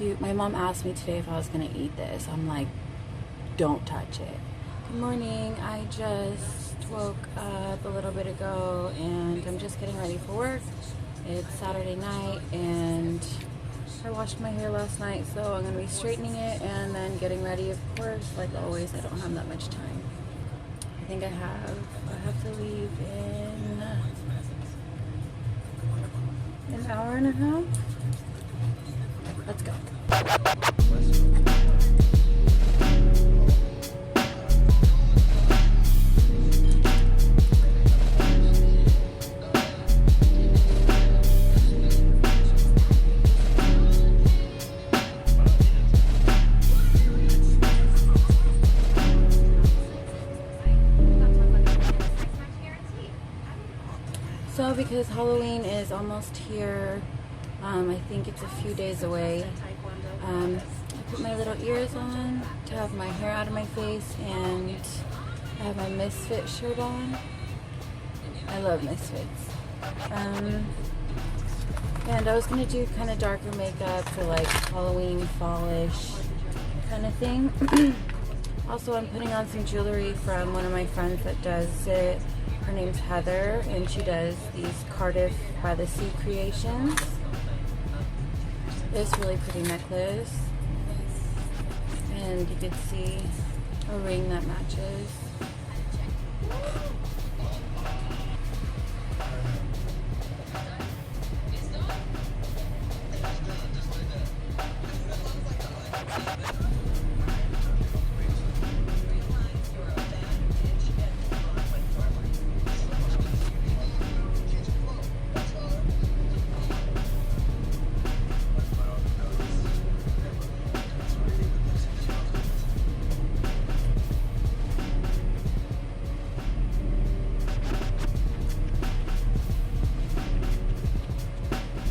cute. My mom asked me today if I was gonna eat this. I'm like, don't touch it. Good morning. I just woke up a little bit ago and I'm just getting ready for work. It's Saturday night and I washed my hair last night, so I'm gonna be straightening it and then getting ready, of course. Like always, I don't have that much time. I think I have to leave in an hour and a half. Let's go. So because Halloween is almost here, I think it's a few days away, I put my little ears on to have my hair out of my face, and I have my Misfit shirt on. I love Misfits. And I was going to do kind of darker makeup for like Halloween, fallish kind of thing. Also, I'm putting on some jewelry from one of my friends that does it. Her name's Heather, and she does these Cardiff by the Sea creations. This really pretty necklace, and you can see a ring that matches.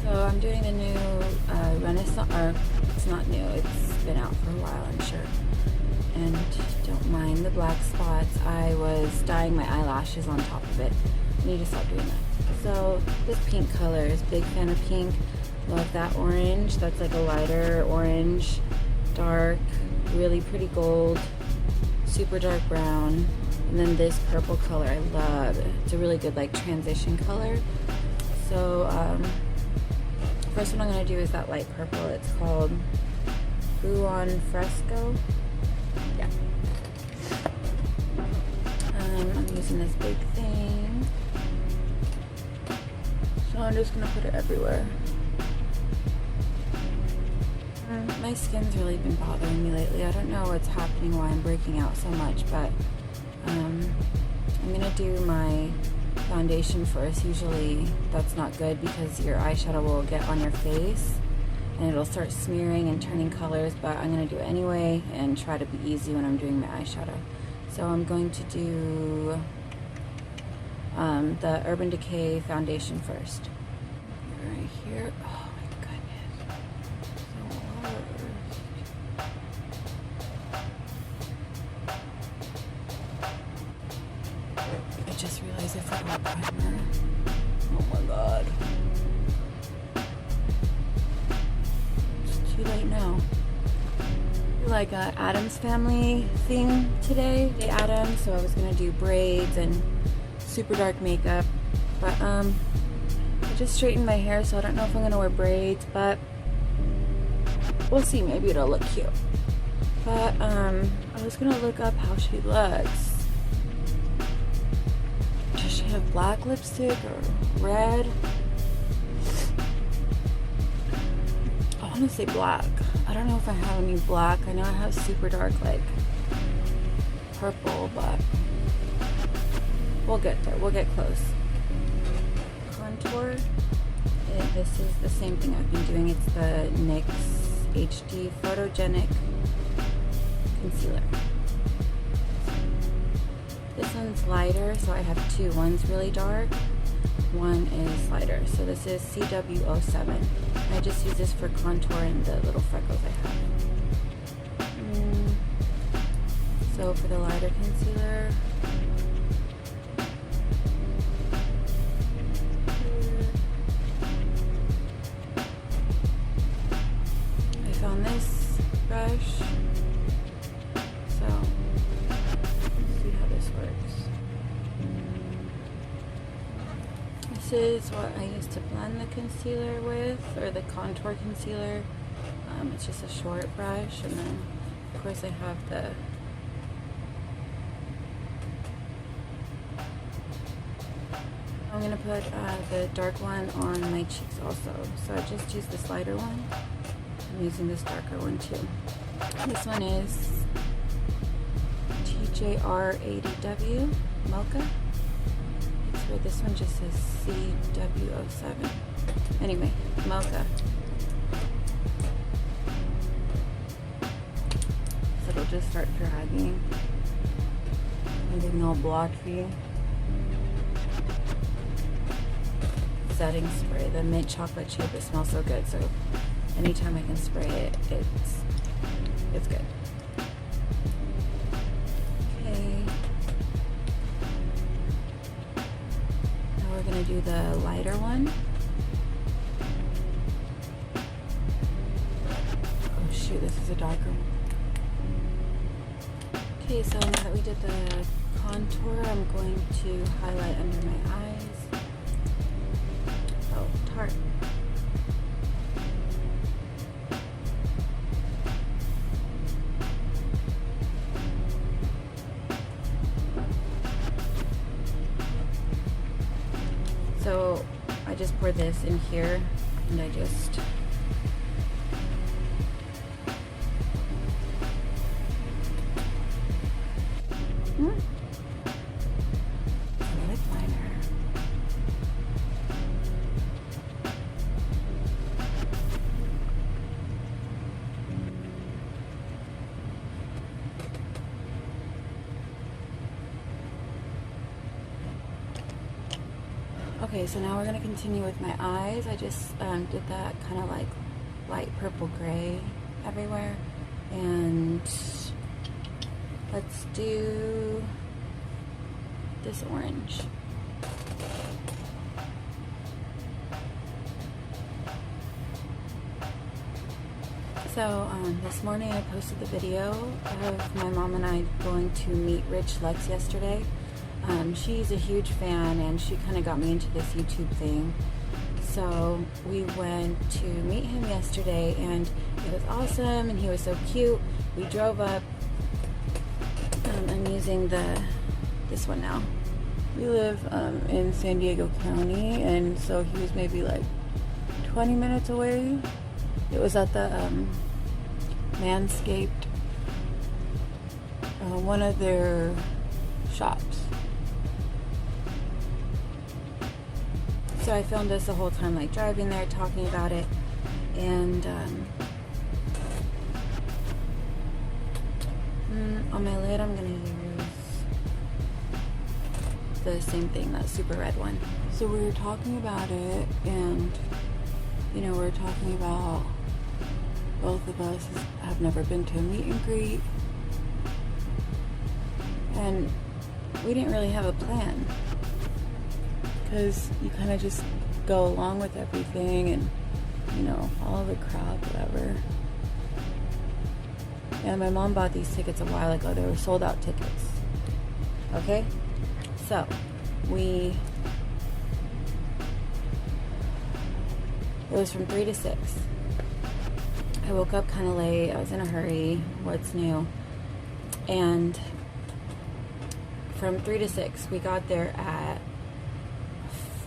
So I'm doing the new Renaissance, or it's not new, it's been out for a while, I'm sure. And don't mind the black spots. I was dyeing my eyelashes on top of it. I need to stop doing that. So this pink color is big fan of pink. Love that orange. That's like a lighter orange, dark, really pretty gold, super dark brown. And then this purple color I love. It's a really good like transition color. So first one I'm going to do is that light purple. It's called Buon Fresco. Yeah. I'm using this big thing. So I'm just going to put it everywhere. My skin's really been bothering me lately. I don't know what's happening, why I'm breaking out so much, but I'm going to do my foundation first. Usually that's not good because your eyeshadow will get on your face and it'll start smearing and turning colors, but I'm going to do it anyway and try to be easy when I'm doing my eyeshadow. So I'm going to do the Urban Decay foundation first. Right here. Oh my goodness. So hard. I just realized I forgot primer. Oh my god. It's too late now. Like a Addams Family thing today. The Addams, so I was gonna do braids and super dark makeup. But I just straightened my hair, so I don't know if I'm gonna wear braids, but we'll see, maybe it'll look cute. But I was gonna look up how she looks. Have black lipstick or red? I want to say black. I don't know if I have any black. I know I have super dark like purple, but we'll get there. We'll get close. Contour. This is the same thing I've been doing. It's the NYX HD Photogenic Concealer. This one's lighter, so I have two. One's really dark, one is lighter. So this is CW07. I just use this for contouring the little freckles I have. So for the lighter concealer, on this brush. So let's see how this works. This is what I used to blend the concealer with, or the contour concealer. It's just a short brush, and then of course I have the I'm going to put the dark one on my cheeks also. So I just used this lighter one. I'm using this darker one too. This one is TJR80W Mocha. It's weird, this one just says CW07. Anyway, Mocha. So it'll just start dragging. And then no blotchy. Setting spray, the mint chocolate chip. It smells so good, so anytime I can spray it, it's good. Okay, now we're gonna do the lighter one. Oh shoot, this is a darker one. Okay, so now that we did the contour, I'm going to highlight under my eyes. Tart. So I just poured this in here, and I just lip liner. Okay, so now we're going to continue with my eyes. I just did that kind of like light purple gray everywhere. And let's do this orange. So this morning I posted the video of my mom and I going to meet RICHLUX yesterday. She's a huge fan, and she kind of got me into this YouTube thing. So we went to meet him yesterday, and it was awesome, and he was so cute. We drove up. I'm using this one now. We live in San Diego County, and so he was maybe like 20 minutes away. It was at the Manscaped, one of their shops. So I filmed this the whole time, like driving there, talking about it, and on my lid I'm gonna use the same thing, that super red one. So we were talking about it, and you know, we were talking about both of us have never been to a meet and greet, and we didn't really have a plan, because you kind of just go along with everything and, you know, follow the crowd, whatever. And my mom bought these tickets a while ago. They were sold out tickets. Okay? So, it was from 3 to 6. I woke up kind of late. I was in a hurry. What's new? And from 3 to 6, we got there at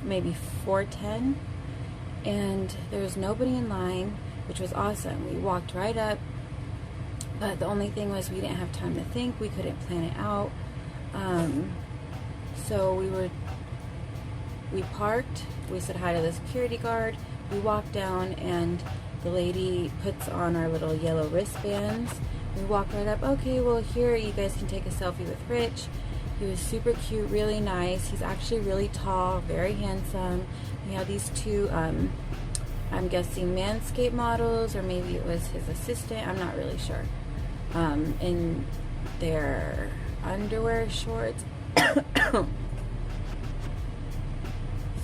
maybe 4:10, and there was nobody in line, which was awesome. We walked right up, but the only thing was we didn't have time to think. We couldn't plan it out. So we parked. We said hi to the security guard. We walked down, and the lady puts on our little yellow wristbands. We walked right up. Okay, well, here you guys can take a selfie with Rich. He was super cute, really nice. He's actually really tall, very handsome. We had these two, I'm guessing Manscaped models, or maybe it was his assistant, I'm not really sure, in their underwear shorts.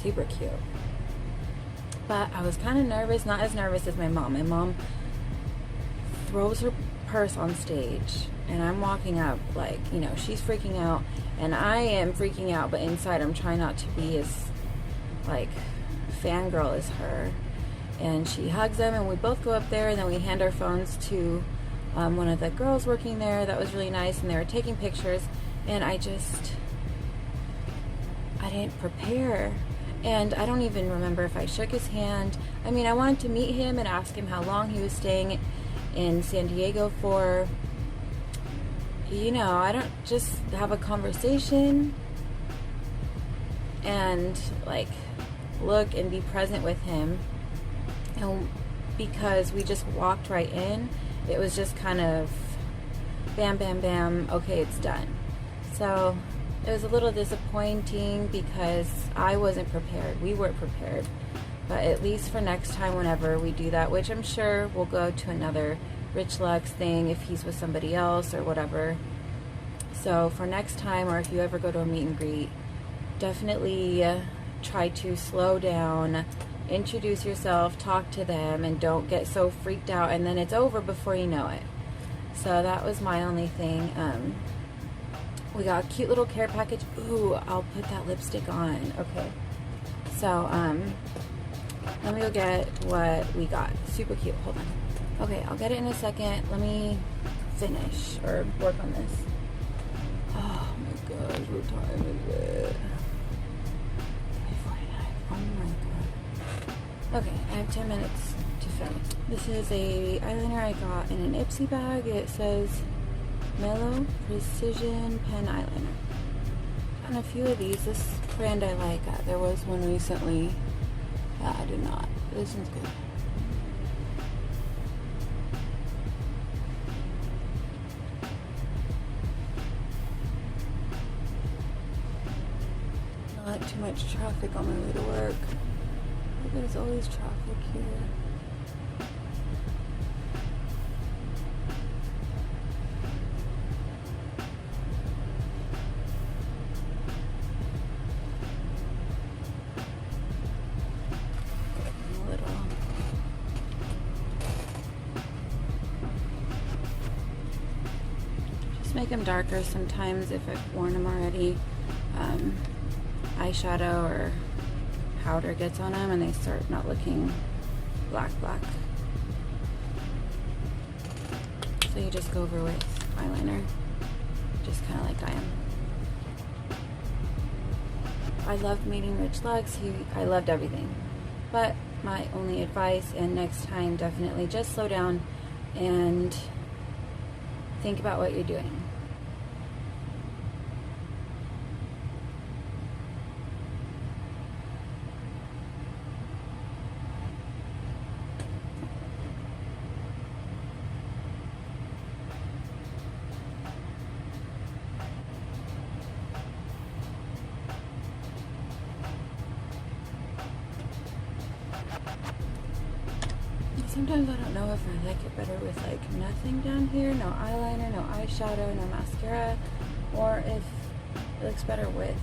Super cute. But I was kind of nervous, not as nervous as my mom. My mom throws her purse on stage, and I'm walking up like, you know, she's freaking out and I am freaking out, but inside I'm trying not to be as like fangirl as her. And she hugs him, and we both go up there, and then we hand our phones to one of the girls working there. That was really nice, and they were taking pictures, and I didn't prepare, and I don't even remember if I shook his hand. I mean, I wanted to meet him and ask him how long he was staying in San Diego for. You know, I don't just have a conversation and like look and be present with him. And because we just walked right in, it was just kind of bam, bam, bam, okay, it's done. So it was a little disappointing because I wasn't prepared. We weren't prepared. But at least for next time, whenever we do that, which I'm sure we'll go to another RICHLUX thing if he's with somebody else or whatever. So for next time, or if you ever go to a meet and greet, definitely try to slow down, introduce yourself, talk to them, and don't get so freaked out and then it's over before you know it. So that was my only thing. We got a cute little care package. Ooh, I'll put that lipstick on. Okay. So, let me go get what we got. Super cute. Hold on. Okay, I'll get it in a second. Let me finish or work on this. Oh my gosh, what time is it? 3:49. Oh my god. Okay, I have 10 minutes to film. This is a eyeliner I got in an Ipsy bag. It says Mellow Precision Pen Eyeliner. And a few of these. This brand I like. There was one recently that I did not. This one's good. Not too much traffic on my way to work. There's always traffic here. Make them darker sometimes if I've worn them already. Eyeshadow or powder gets on them and they start not looking black. So you just go over with eyeliner, just kind of like I am. I loved meeting RICHLUX. I loved everything. But my only advice, and next time definitely just slow down and think about what you're doing. Sometimes I don't know if I like it better with like nothing down here, no eyeliner, no eyeshadow, no mascara, or if it looks better with.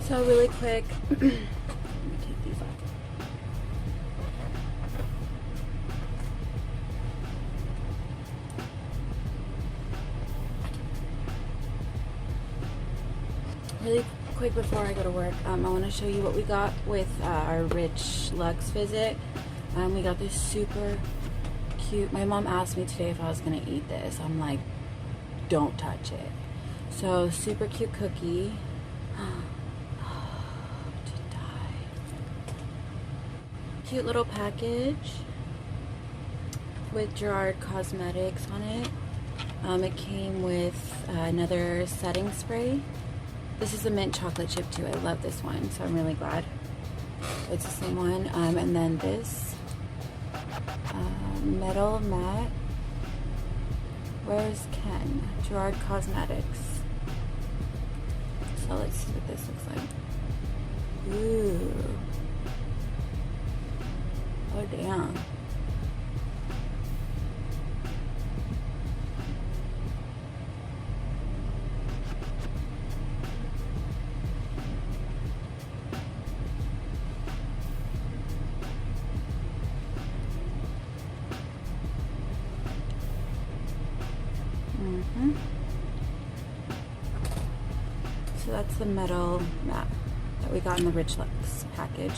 So really quick, let me take these off. Really quick before I go to work, I want to show you what we got with our RICHLUX visit. We got this super cute, my mom asked me today if I was going to eat this. I'm like, don't touch it. So super cute cookie. To die. Cute little package with Gerard Cosmetics on it. It came with another setting spray. This is a mint chocolate chip too. I love this one, so I'm really glad it's the same one. And then this metal matte. Where's Ken? Gerard Cosmetics. So let's see what this looks like. Ooh. Oh damn. So that's the metal mat that we got in the RICHLUX package.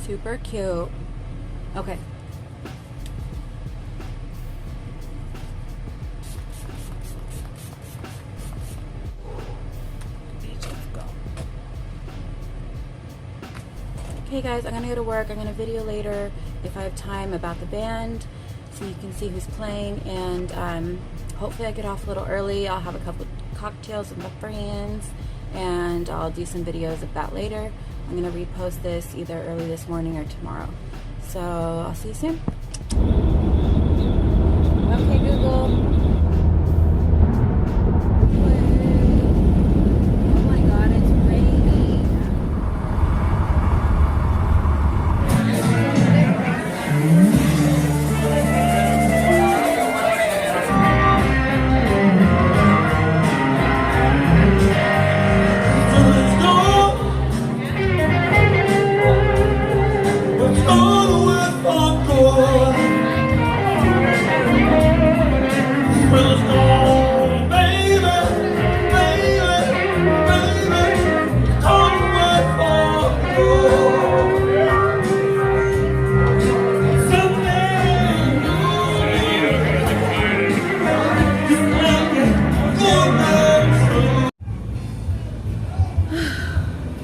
Super cute. Okay. Let's go. Okay guys, I'm gonna go to work. I'm gonna video later if I have time about the band so you can see who's playing, and hopefully I get off a little early. I'll have a couple cocktails with my friends and I'll do some videos of that later. I'm gonna repost this either early this morning or tomorrow. So I'll see you soon. Okay, Google. Oh my God, it's raining.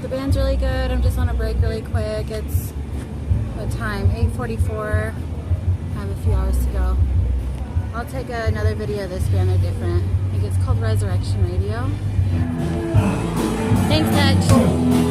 The band's really good. I'm just on a break really quick. It's what time? 8:44. I have a few hours to go. I'll take another video of this band. They're different. I think it's called Resurrection Radio. Thanks, Dutch.